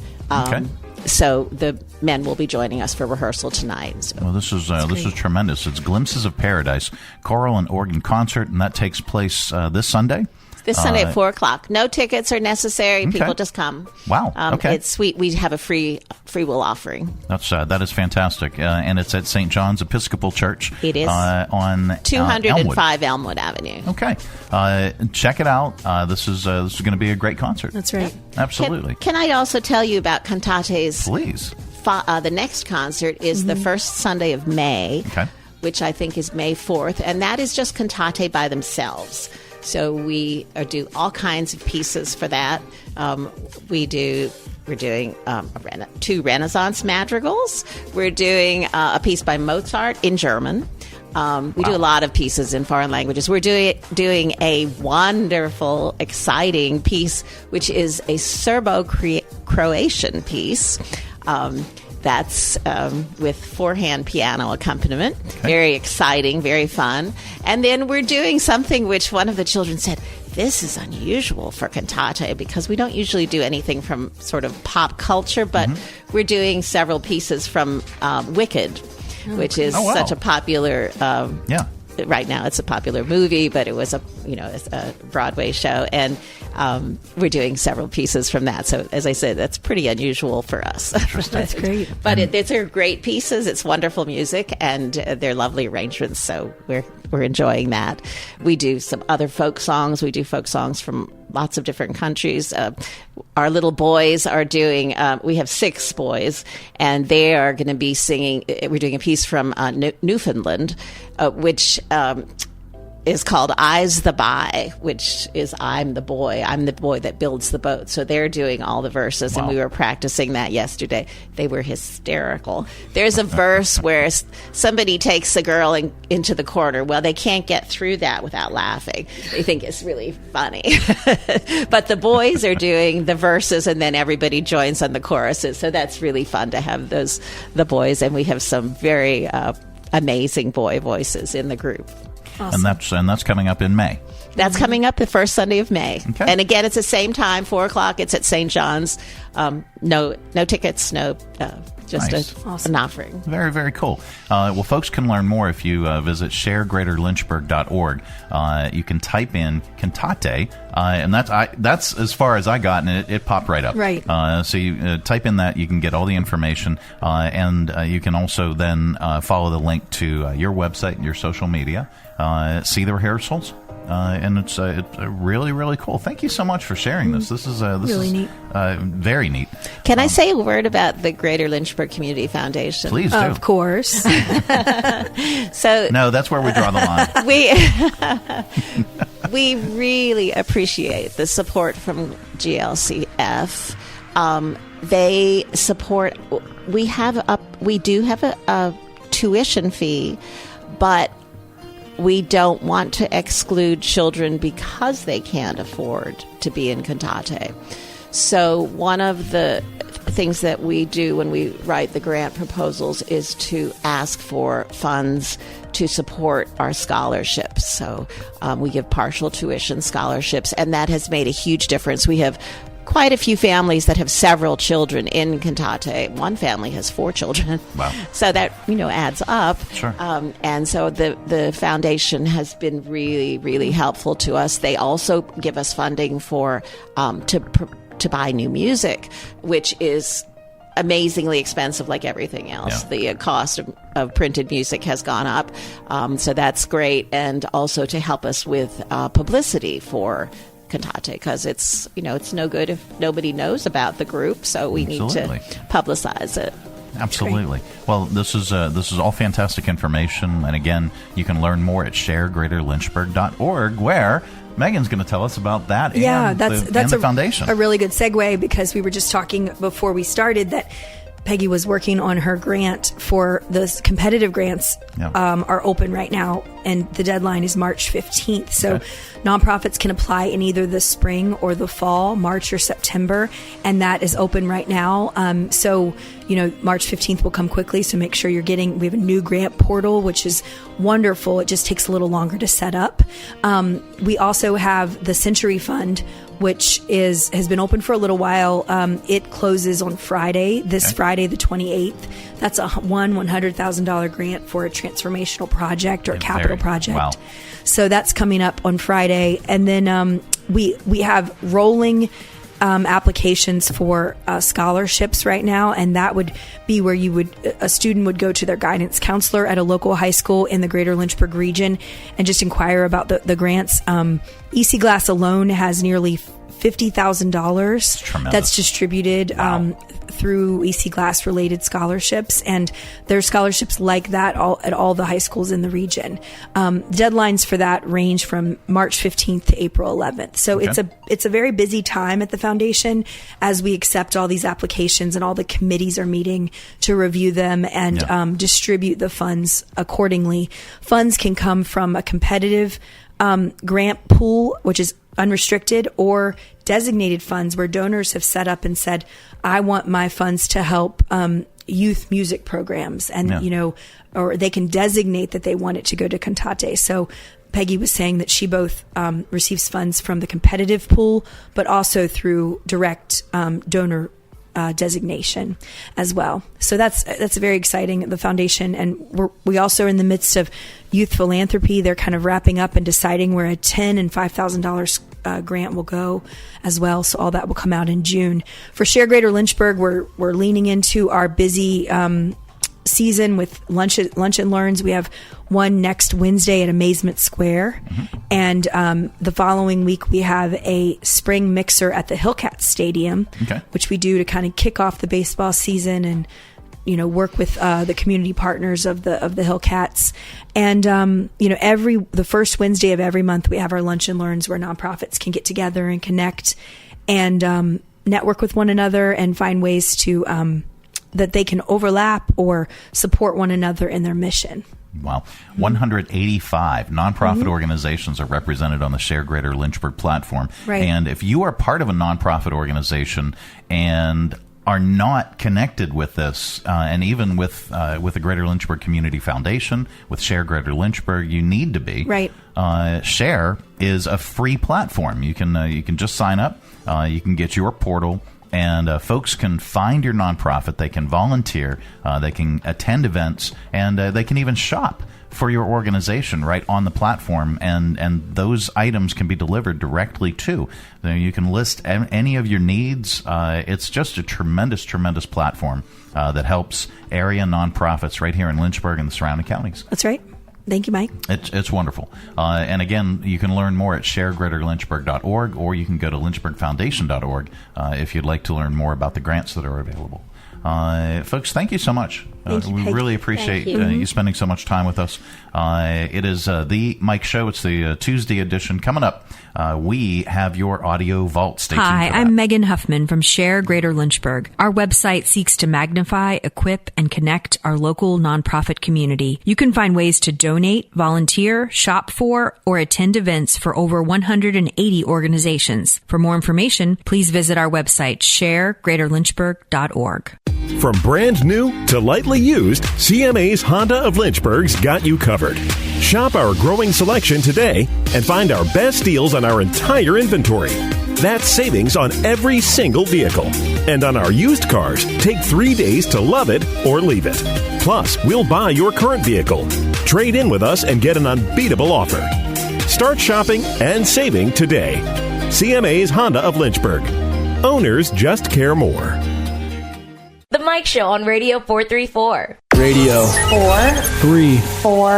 So the men will be joining us for rehearsal tonight. So well, this is tremendous. It's Glimpses of Paradise, choral and organ concert, and that takes place this Sunday. This Sunday at 4:00. No tickets are necessary. Okay. People just come. Wow. Okay. It's sweet. We have a free will offering. That is fantastic, and it's at St. John's Episcopal Church. It is on 205 Elmwood Avenue. Okay, check it out. This is going to be a great concert. That's right. Absolutely. Can I also tell you about Cantate's? Please. The next concert is the first Sunday of May, which I think is May 4th, and that is just Cantate by themselves. So we do all kinds of pieces for that. We're doing 2 Renaissance madrigals. We're doing a piece by Mozart in German. We do a lot of pieces in foreign languages. We're doing a wonderful, exciting piece, which is a Serbo-Croatian piece. That's with four-hand piano accompaniment. Okay. Very exciting, very fun. And then we're doing something which one of the children said, this is unusual for Cantate because we don't usually do anything from sort of pop culture, but we're doing several pieces from Wicked, which is such a popular right now. It's a popular movie, but it was it's a Broadway show, and we're doing several pieces from that. So, as I said, that's pretty unusual for us. That's great. But they're great pieces. It's wonderful music, and they're lovely arrangements. So we're enjoying that. We do some other folk songs. We do folk songs from lots of different countries. Our little boys are doing, we have 6 boys, and they are going to be singing, we're doing a piece from Newfoundland, which is called I's the Buy, which is I'm the boy that builds the boat. So they're doing all the verses, and we were practicing that yesterday. They were hysterical. There's a verse where somebody takes a girl into the corner. Well, they can't get through that without laughing. They think it's really funny. But the boys are doing the verses, and then everybody joins on the choruses. So that's really fun to have the boys, and we have some very amazing boy voices in the group. Awesome. And that's coming up in May. That's coming up the first Sunday of May. Okay. And again, it's the same time, 4:00. It's at St. John's. No tickets, just nice. an offering. Very, very cool. Well, folks can learn more if you visit sharegreaterlynchburg.org. You can type in Cantate, and that's as far as I got, and it popped right up. Right. So you type in that, you can get all the information, and you can also then follow the link to your website and your social media, see the rehearsals. And it's really, really cool. Thank you so much for sharing this. This is really neat. Very neat. Can I say a word about the Greater Lynchburg Community Foundation? Please do. Of course. So no, that's where we draw the line. We really appreciate the support from GLCF. They support. We do have a tuition fee, but we don't want to exclude children because they can't afford to be in Cantate. So one of the things that we do when we write the grant proposals is to ask for funds to support our scholarships. So we give partial tuition scholarships, and that has made a huge difference. We have quite a few families that have several children in Cantate. One family has 4 children. Wow. So that, adds up. Sure. And so the foundation has been really, really helpful to us. They also give us funding for to buy new music, which is amazingly expensive like everything else. Yeah. The cost of printed music has gone up. So that's great. And also to help us with publicity for Cantate, because it's no good if nobody knows about the group, so we need to publicize it. Absolutely. Well, this is all fantastic information, and again, you can learn more at sharegreaterlynchburg.org, where Megan's going to tell us about that. Yeah, that's the foundation. A really good segue, because we were just talking before we started that Peggy was working on her grant for the competitive grants are open right now, and the deadline is March 15th. So nonprofits can apply in either the spring or the fall, March or September, and that is open right now. So March 15th will come quickly, so make sure we have a new grant portal, which is wonderful. It just takes a little longer to set up. We also have the Century Fund, which has been open for a little while. It closes on Friday, Friday the 28th. That's a $100,000 grant for a transformational project or a capital project. Wow. So that's coming up on Friday. And then we have rolling applications for scholarships right now, and that would be where a student would go to their guidance counselor at a local high school in the Greater Lynchburg region and just inquire about the grants. EC Glass alone has nearly $50,000 that's distributed through EC Glass related scholarships, and there's scholarships like that at all the high schools in the region. Deadlines for that range from March 15th to April 11th. So it's a very busy time at the foundation as we accept all these applications, and all the committees are meeting to review them and distribute the funds accordingly. Funds can come from a competitive grant pool, which is unrestricted, or designated funds where donors have set up and said, I want my funds to help youth music programs, and or they can designate that they want it to go to Cantate. So Peggy was saying that she both receives funds from the competitive pool, but also through direct donor designation as well. So that's very exciting, the foundation. And we also are in the midst of youth philanthropy. They're kind of wrapping up and deciding where a $10,000 and $5,000 grant will go as well. So all that will come out in June. For SHARE Greater Lynchburg, we're leaning into our busy season with lunch and learns. We have one next Wednesday at Amazement Square, and the following week we have a spring mixer at the Hillcats Stadium, which we do to kind of kick off the baseball season and work with the community partners of the Hillcats. And the first Wednesday of every month we have our lunch and learns where nonprofits can get together and connect and network with one another and find ways to that they can overlap or support one another in their mission. Wow. 185 nonprofit organizations are represented on the SHARE Greater Lynchburg platform. Right. And if you are part of a nonprofit organization and are not connected with this, and even with the Greater Lynchburg Community Foundation, with SHARE Greater Lynchburg, you need to be. Right. SHARE is a free platform. You can just sign up. You can get your portal. And folks can find your nonprofit. They can volunteer. They can attend events, and they can even shop for your organization right on the platform. And those items can be delivered directly to. You can list any of your needs. It's just a tremendous, tremendous platform that helps area nonprofits right here in Lynchburg and the surrounding counties. That's right. Thank you, Mike. It's wonderful. And again, you can learn more at sharegreaterlynchburg.org, or you can go to lynchburgfoundation.org if you'd like to learn more about the grants that are available. Folks, thank you so much. We really appreciate you spending so much time with us. It is the Mike Show. It's the Tuesday edition. Coming up, we have your audio vault. Stay tuned. Hi, I'm Megan Huffman from SHARE Greater Lynchburg. Our website seeks to magnify, equip, and connect our local nonprofit community. You can find ways to donate, volunteer, shop for, or attend events for over 180 organizations. For more information, please visit our website, sharegreaterlynchburg.org. From brand new to lightly used, CMA's Honda of Lynchburg's got you covered. Shop our growing selection today and find our best deals on our entire inventory. That's savings on every single vehicle. And on our used cars, take 3 days to love it or leave it. Plus, we'll buy your current vehicle. Trade in with us and get an unbeatable offer. Start shopping and saving today. CMA's Honda of Lynchburg. Owners just care more. The Mike Show on Radio 434. Radio 434.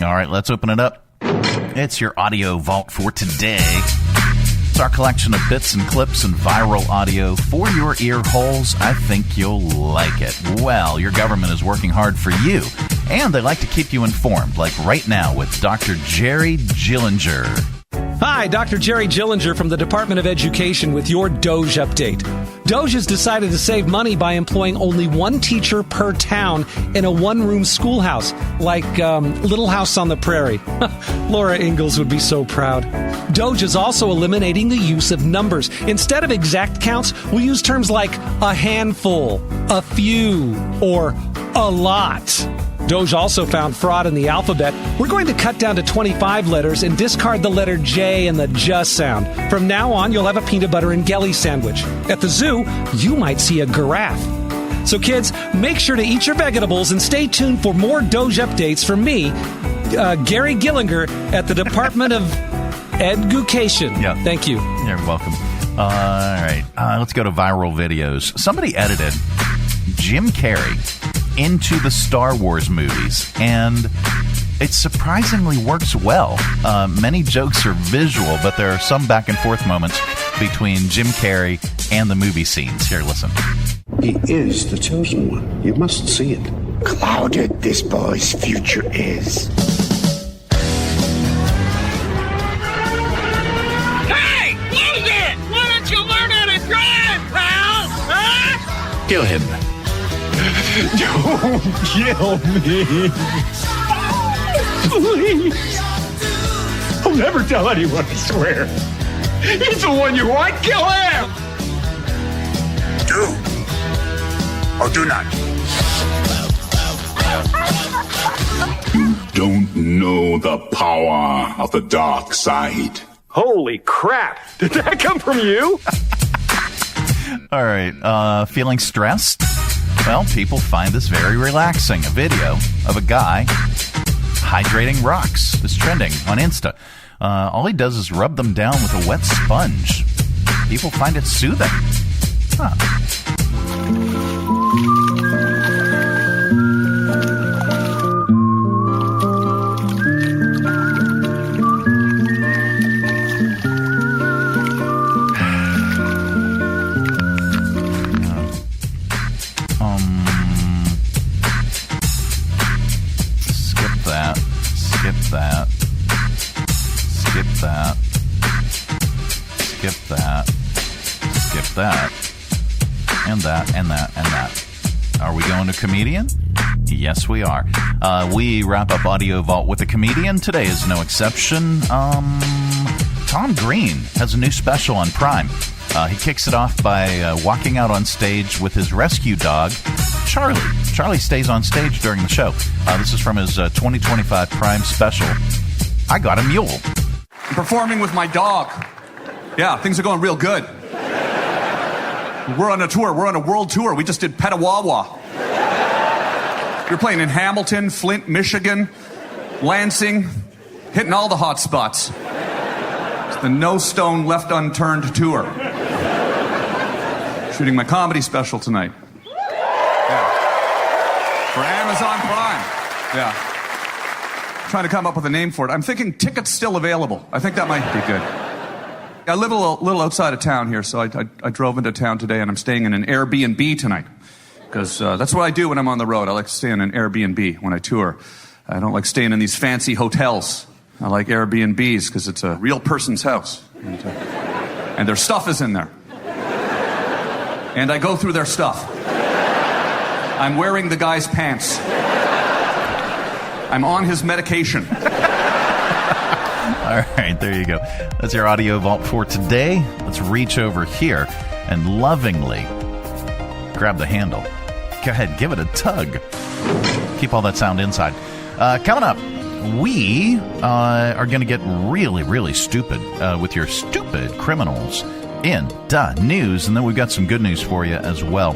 All right, let's open it up. It's your audio vault for today. It's our collection of bits and clips and viral audio for your ear holes. I think you'll like it. Well, your government is working hard for you, and they like to keep you informed, like right now with Dr. Jerry Gillinger. Hi, Dr. Jerry Gillinger from the Department of Education with your Doge update. Doge has decided to save money by employing only one teacher per town in a one-room schoolhouse, like Little House on the Prairie. Laura Ingalls would be so proud. Doge is also eliminating the use of numbers. Instead of exact counts, we use terms like a handful, a few, or a lot. Doge also found fraud in the alphabet. We're going to cut down to 25 letters and discard the letter J and the J sound. From now on, you'll have a peanut butter and jelly sandwich. At the zoo, you might see a giraffe. So kids, make sure to eat your vegetables and stay tuned for more Doge updates from me, Gary Gillinger, at the Department of Education. Yeah. Thank you. You're welcome. All right, let's go to viral videos. Somebody edited Jim Carrey into the Star Wars movies, and it surprisingly works well. Many jokes are visual, but there are some back and forth moments between Jim Carrey and the movie scenes. Here, listen. He is the chosen one. You must see it. Clouded this boy's future is. Hey, loser! Why don't you learn how to drive, pal? Huh? Kill him. Don't kill me. Please. I'll never tell anyone, I swear. He's the one you want. Kill him! Do or do not. You don't know the power of the dark side. Holy crap! Did that come from you? All right, feeling stressed? Well, people find this very relaxing. A video of a guy hydrating rocks is trending on Insta. All he does is rub them down with a wet sponge. People find it soothing. Huh. Are we going to comedian? Yes, we are. We wrap up Audio Vault with a comedian. Today is no exception. Tom Green has a new special on Prime. He kicks it off by walking out on stage with his rescue dog, Charlie. Charlie stays on stage during the show. This is from his 2025 Prime special, I Got a Mule. I'm performing with my dog. Yeah, things are going real good. We're on a tour. We're on a world tour. We just did Petawawa. We're playing in Hamilton, Flint, Michigan, Lansing, hitting all the hot spots. It's the No Stone Left Unturned tour. Shooting my comedy special tonight. Yeah. For Amazon Prime. Yeah. Trying to come up with a name for it. I'm thinking Tickets Still Available. I think that might be good. I live a little outside of town here, so I drove into town today, and I'm staying in an Airbnb tonight. Because that's what I do when I'm on the road. I like to stay in an Airbnb when I tour. I don't like staying in these fancy hotels. I like Airbnbs because it's a real person's house. And their stuff is in there. And I go through their stuff. I'm wearing the guy's pants. I'm on his medication. All right, there you go. That's your Audio Vault for today. Let's reach over here and lovingly grab the handle. Go ahead, give it a tug. Keep all that sound inside. Coming up, we are going to get really, really stupid with your stupid criminals in the news. And then we've got some good news for you as well.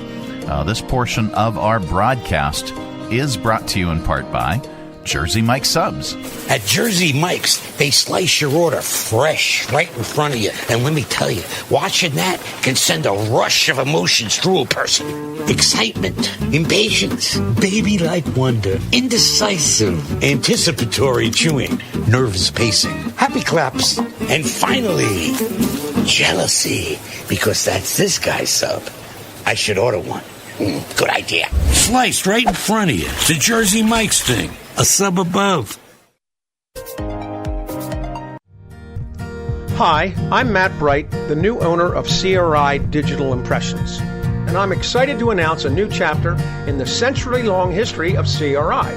This portion of our broadcast is brought to you in part by Jersey Mike's Subs. At Jersey Mike's, they slice your order fresh right in front of you. And let me tell you, watching that can send a rush of emotions through a person. Excitement, impatience, baby-like wonder, indecisive, anticipatory chewing, nerves pacing, happy claps, and finally, jealousy, because that's this guy's sub. I should order one. Good idea. Sliced right in front of you. It's a Jersey Mike's thing. A sub above. Hi, I'm Matt Bright, the new owner of CRI Digital Impressions, and I'm excited to announce a new chapter in the century-long history of CRI.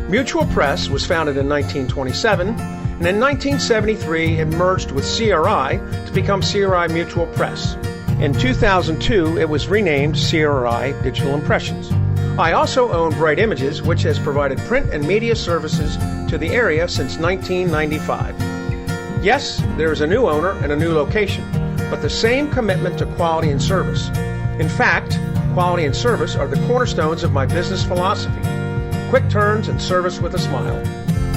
Mutual Press was founded in 1927, and in 1973 it merged with CRI to become CRI Mutual Press. In 2002, it was renamed CRI Digital Impressions. I also own Bright Images, which has provided print and media services to the area since 1995. Yes, there is a new owner and a new location, but the same commitment to quality and service. In fact, quality and service are the cornerstones of my business philosophy. Quick turns and service with a smile.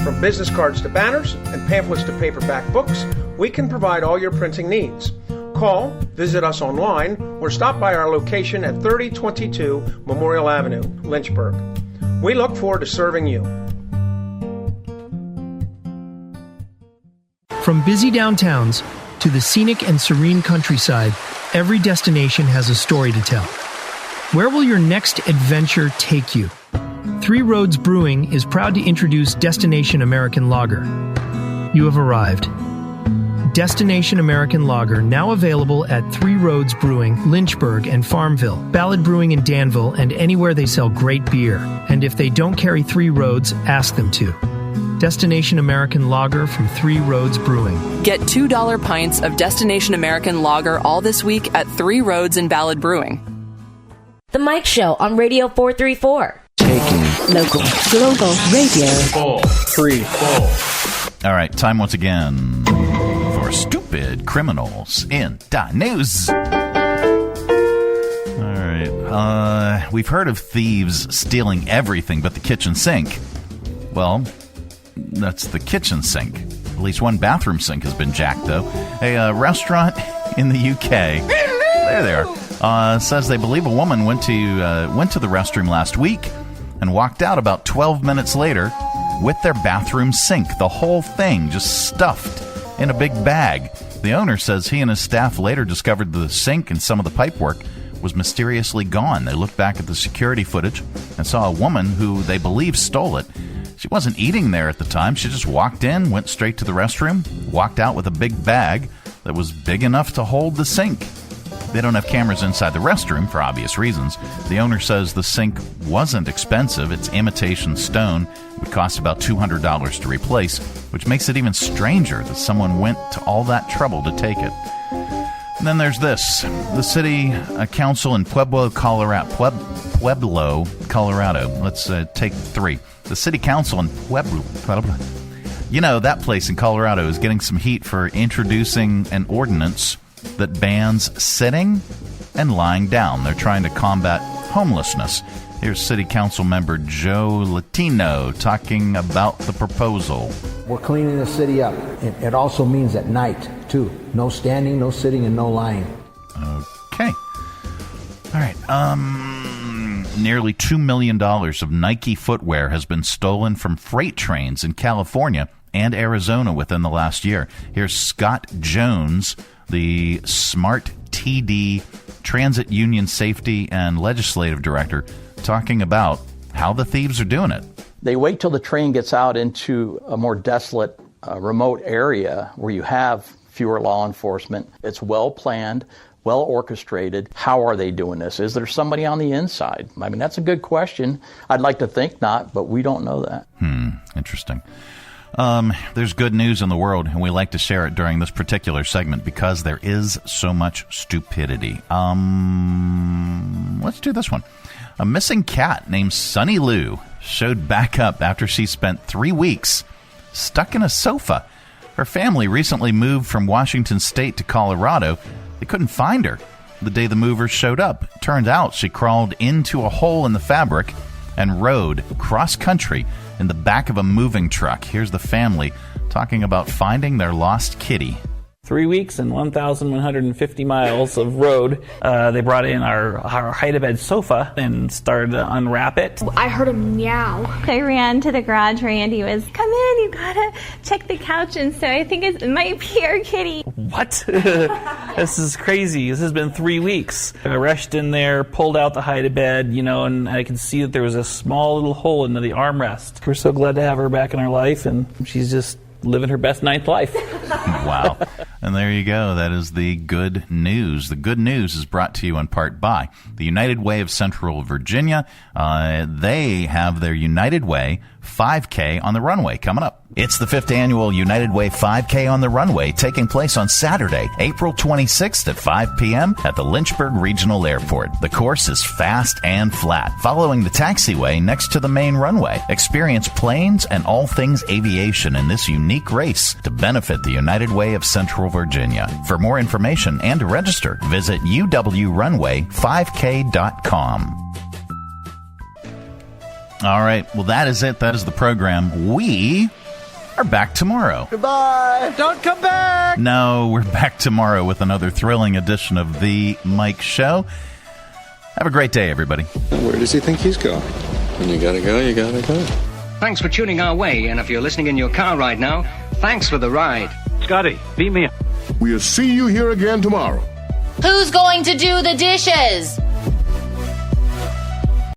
From business cards to banners and pamphlets to paperback books, we can provide all your printing needs. Call, visit us online, or stop by our location at 3022 Memorial Avenue, Lynchburg. We look forward to serving you. From busy downtowns to the scenic and serene countryside, every destination has a story to tell. Where will your next adventure take you? Three Roads Brewing is proud to introduce Destination American Lager. You have arrived. Destination American Lager, now available at Three Roads Brewing, Lynchburg and Farmville, Ballard Brewing in Danville, and anywhere they sell great beer. And if they don't carry Three Roads, ask them to. Destination American Lager from Three Roads Brewing. Get $2 pints of Destination American Lager all this week at Three Roads in Ballard Brewing. The Mike Show on Radio 434. Taking local, global radio. 4, 3, 4. All right, time once again for Stupid Criminals in the News. All right, we've heard of thieves stealing everything but the kitchen sink. Well, that's the kitchen sink. At least one bathroom sink has been jacked, though. A restaurant in the UK, there they are, says they believe a woman went to the restroom last week and walked out about 12 minutes later with their bathroom sink, the whole thing just stuffed in a big bag. The owner says he and his staff later discovered the sink and some of the pipework was mysteriously gone. They looked back at the security footage and saw a woman who they believe stole it. She wasn't eating there at the time. She just walked in, went straight to the restroom, walked out with a big bag that was big enough to hold the sink. They don't have cameras inside the restroom for obvious reasons. The owner says the sink wasn't expensive. It's imitation stone. It would cost about $200 to replace, which makes it even stranger that someone went to all that trouble to take it. And then there's this. The city council in Pueblo, Colorado. Let's take 3. The city council in Pueblo. You know, that place in Colorado is getting some heat for introducing an ordinance that bans sitting and lying down. They're trying to combat homelessness. Here's City Council member Joe Latino talking about the proposal. We're cleaning the city up. It also means at night, too. No standing, no sitting, and no lying. Okay. All right. Nearly $2 million of Nike footwear has been stolen from freight trains in California and Arizona within the last year. Here's Scott Jones, the Smart TD Transit Union Safety and Legislative Director, talking about how the thieves are doing it. They wait till the train gets out into a more desolate, remote area where you have fewer law enforcement. It's well planned, well orchestrated. How are they doing this? Is there somebody on the inside? I mean, that's a good question. I'd like to think not, but we don't know that. Interesting. There's good news in the world, and we like to share it during this particular segment because there is so much stupidity. Let's do this one. A missing cat named Sunny Lou showed back up after she spent 3 weeks stuck in a sofa. Her family recently moved from Washington State to Colorado. They couldn't find her the day the movers showed up. Turned out she crawled into a hole in the fabric and rode cross-country in the back of a moving truck. Here's the family talking about finding their lost kitty. 3 weeks and 1,150 miles of road. They brought in our hide-a-bed sofa and started to unwrap it. I heard him meow. I ran to the garage. Randy was, come in, you gotta check the couch. And so I think it might be our kitty. What? This is crazy. This has been 3 weeks. I rushed in there, pulled out the hide-a-bed, and I could see that there was a small little hole into the armrest. We're so glad to have her back in our life, and she's just living her best ninth life. Wow. And there you go. That is the good news. The good news is brought to you in part by the United Way of Central Virginia. They have their United Way 5K on the runway coming up. It's the 5th annual United Way 5K on the runway taking place on Saturday, April 26th at 5 p.m. at the Lynchburg Regional Airport. The course is fast and flat, following the taxiway next to the main runway. Experience planes and all things aviation in this unique race to benefit the United Way of Central Virginia. For more information and to register, visit uwrunway5k.com. All right, well, that is it. That is the program. We are back tomorrow. Goodbye. Don't come back. No, we're back tomorrow with another thrilling edition of The Mike Show. Have a great day, everybody. Where does he think he's going? When you gotta go, you gotta go. Thanks for tuning our way, and if you're listening in your car right now, thanks for the ride. Scotty, beat me up. We'll see you here again tomorrow. Who's going to do the dishes?